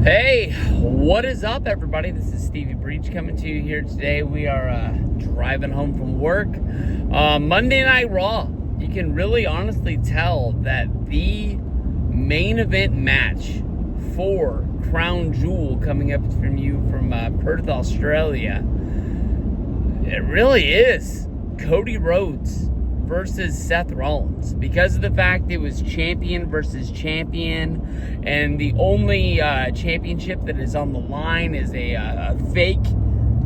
Hey, what is up, everybody? This is Stevie Breach coming to you here today. We are driving home from work. Monday Night Raw. You can really honestly tell that the main event match for Crown Jewel coming up from you from Perth, Australia, it really is Cody Rhodes versus Seth Rollins, because of the fact it was champion versus champion, and the only championship that is on the line is a fake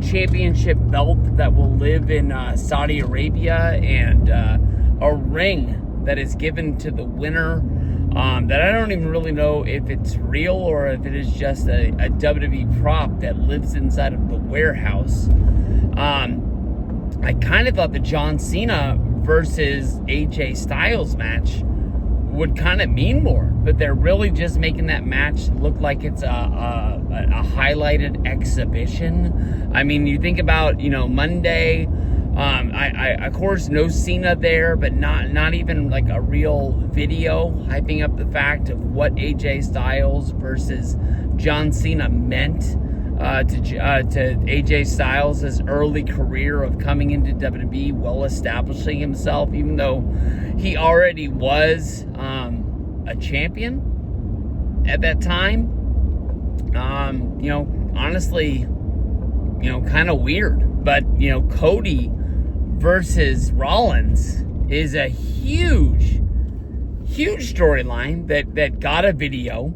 championship belt that will live in Saudi Arabia, and a ring that is given to the winner that I don't even really know if it's real or if it is just a WWE prop that lives inside of the warehouse. I kind of thought the John Cena versus AJ Styles match would kind of mean more, but they're really just making that match look like it's a highlighted exhibition. I mean, you think about, Monday, I of course no Cena there, but not even like a real video hyping up the fact of what AJ Styles versus John Cena meant to AJ Styles' early career of coming into WWE, well establishing himself, even though he already was a champion at that time. Honestly, kind of weird. But, Cody versus Rollins is a huge storyline that got a video.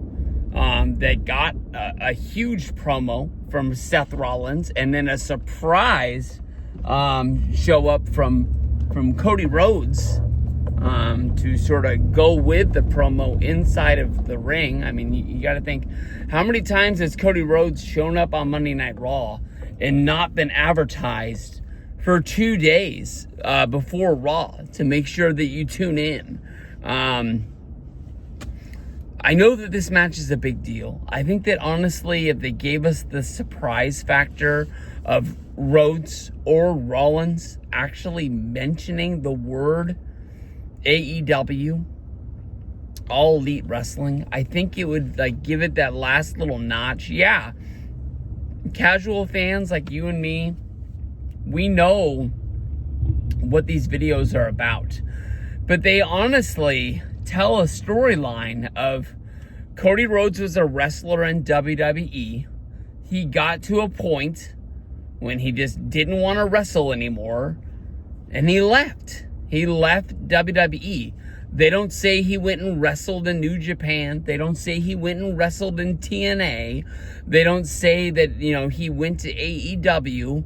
That got a huge promo from Seth Rollins, and then a surprise show up from Cody Rhodes to sort of go with the promo inside of the ring. I mean, you got to think, how many times has Cody Rhodes shown up on Monday Night Raw and not been advertised for 2 days before Raw to make sure that you tune in? I know that this match is a big deal. I think that honestly, if they gave us the surprise factor of Rhodes or Rollins actually mentioning the word AEW, All Elite Wrestling, I think it would give it that last little notch. Yeah, casual fans like you and me, we know what these videos are about, but they honestly tell a storyline of Cody Rhodes was a wrestler in WWE. He got to a point when he just didn't want to wrestle anymore, and he left. He left WWE. They don't say he went and wrestled in New Japan. They don't say he went and wrestled in TNA. They don't say that, he went to AEW.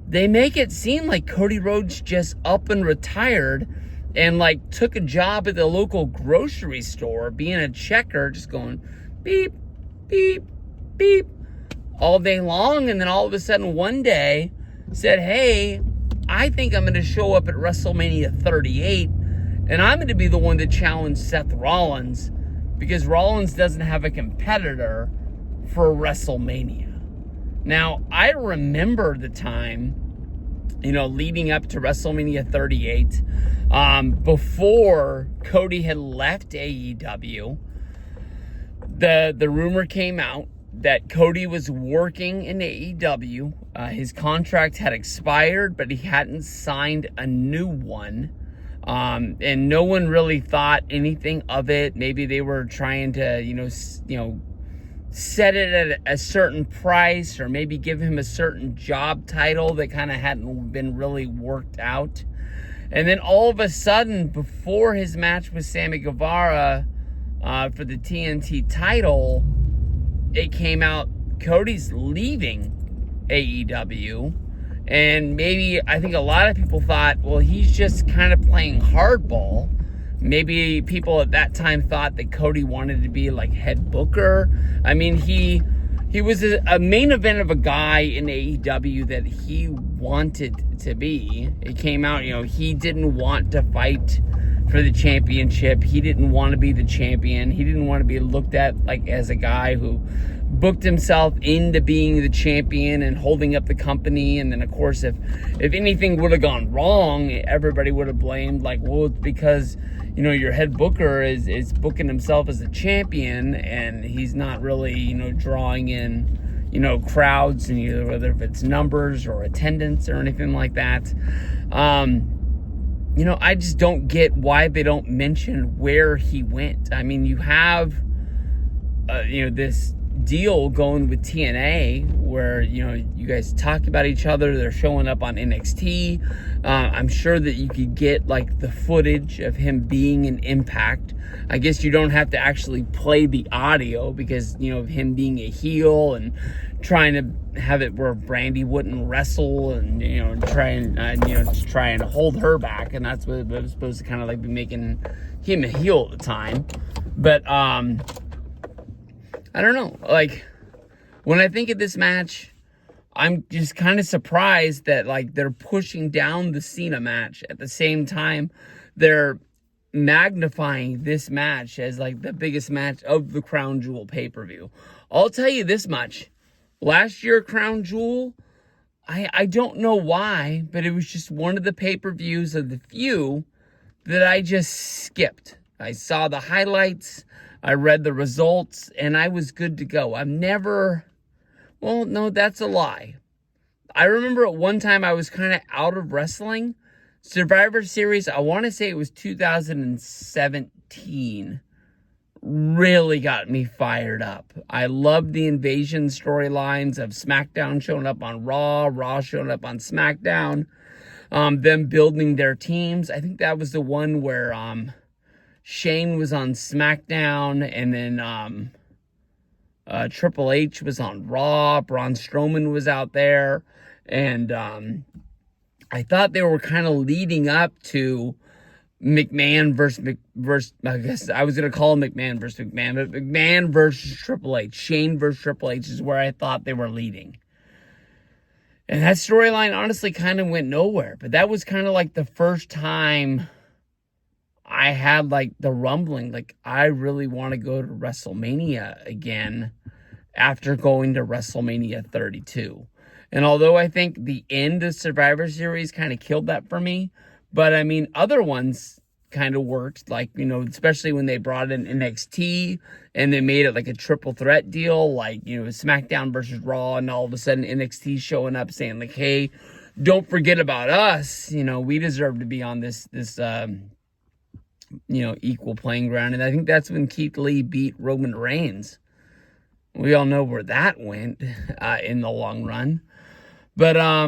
They make it seem like Cody Rhodes just up and retired and took a job at the local grocery store, being a checker, just going beep, beep, beep all day long. And then all of a sudden one day said, hey, I think I'm going to show up at WrestleMania 38 and I'm going to be the one to challenge Seth Rollins, because Rollins doesn't have a competitor for WrestleMania. Now, I remember the time, leading up to WrestleMania 38, before Cody had left AEW, the rumor came out that Cody was working in AEW. His contract had expired, but he hadn't signed a new one. And no one really thought anything of it. Maybe they were trying to, set it at a certain price, or maybe give him a certain job title that kind of hadn't been really worked out. And then all of a sudden, before his match with Sammy Guevara for the TNT title, it came out Cody's leaving AEW. And maybe, I think a lot of people thought, well, he's just kind of playing hardball. Maybe people at that time thought that Cody wanted to be head booker. I mean, he was a main event of a guy in AEW that he wanted to be. It came out, he didn't want to fight for the championship. He didn't want to be the champion. He didn't want to be looked at as a guy who booked himself into being the champion and holding up the company. And then, of course, if anything would have gone wrong, everybody would have blamed, well, it's because your head booker is booking himself as a champion, and he's not really, drawing in, crowds, and either whether if it's numbers or attendance or anything like that. I just don't get why they don't mention where he went. I mean, you have, this deal going with TNA where, you guys talk about each other. They're showing up on NXT. I'm sure that you could get like the footage of him being in Impact. I guess you don't have to actually play the audio because, of him being a heel and trying to have it where Brandy wouldn't wrestle and, just trying to hold her back. And that's what it was supposed to kind of like be making him a heel at the time. But, I don't know. Like, when I think of this match, I'm just kind of surprised that, like, they're pushing down the Cena match. At the same time, they're magnifying this match as, like, the biggest match of the Crown Jewel pay-per-view. I'll tell you this much. Last year, Crown Jewel, I don't know why, but it was just one of the pay-per-views of the few that I just skipped. I saw the highlights, I read the results, and I was good to go. Well, no, that's a lie. I remember at one time I was kind of out of wrestling. Survivor Series, I want to say it was 2017, really got me fired up. I loved the invasion storylines of SmackDown showing up on Raw, Raw showing up on SmackDown, them building their teams. I think that was the one where Shane was on SmackDown, and then Triple H was on Raw. Braun Strowman was out there, and I thought they were kind of leading up to McMahon versus I guess I was going to call him McMahon versus McMahon, but McMahon versus Triple H. Shane versus Triple H is where I thought they were leading. And that storyline honestly kind of went nowhere, but that was kind of like the first time I had like the rumbling, like I really want to go to WrestleMania again after going to WrestleMania 32. And although I think the end of Survivor Series kind of killed that for me, but I mean, other ones kind of worked, like, especially when they brought in NXT and they made it like a triple threat deal, like, SmackDown versus Raw, and all of a sudden NXT showing up saying like, hey, don't forget about us. We deserve to be on this equal playing ground. And I think that's when Keith Lee beat Roman Reigns. We all know where that went in the long run. But I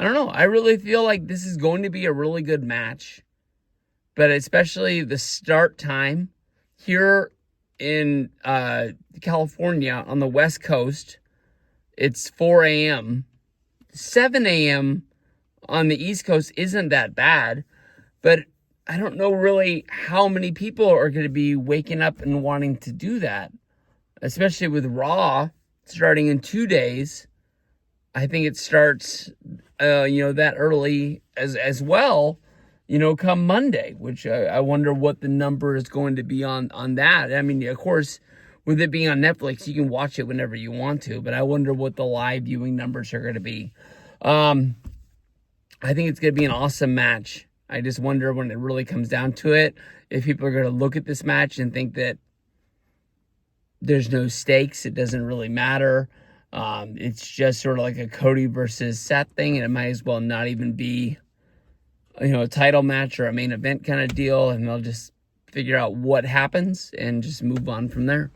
don't know. I really feel like this is going to be a really good match. But especially the start time here in California on the West Coast, it's 4 a.m. 7 a.m. on the East Coast isn't that bad. But I don't know really how many people are going to be waking up and wanting to do that, especially with Raw starting in 2 days. I think it starts, that early as well, come Monday, which I wonder what the number is going to be on that. I mean, of course, with it being on Netflix, you can watch it whenever you want to, but I wonder what the live viewing numbers are going to be. I think it's going to be an awesome match. I just wonder when it really comes down to it, if people are going to look at this match and think that there's no stakes, it doesn't really matter. It's just sort of like a Cody versus Seth thing, and it might as well not even be, a title match or a main event kind of deal, and they'll just figure out what happens and just move on from there.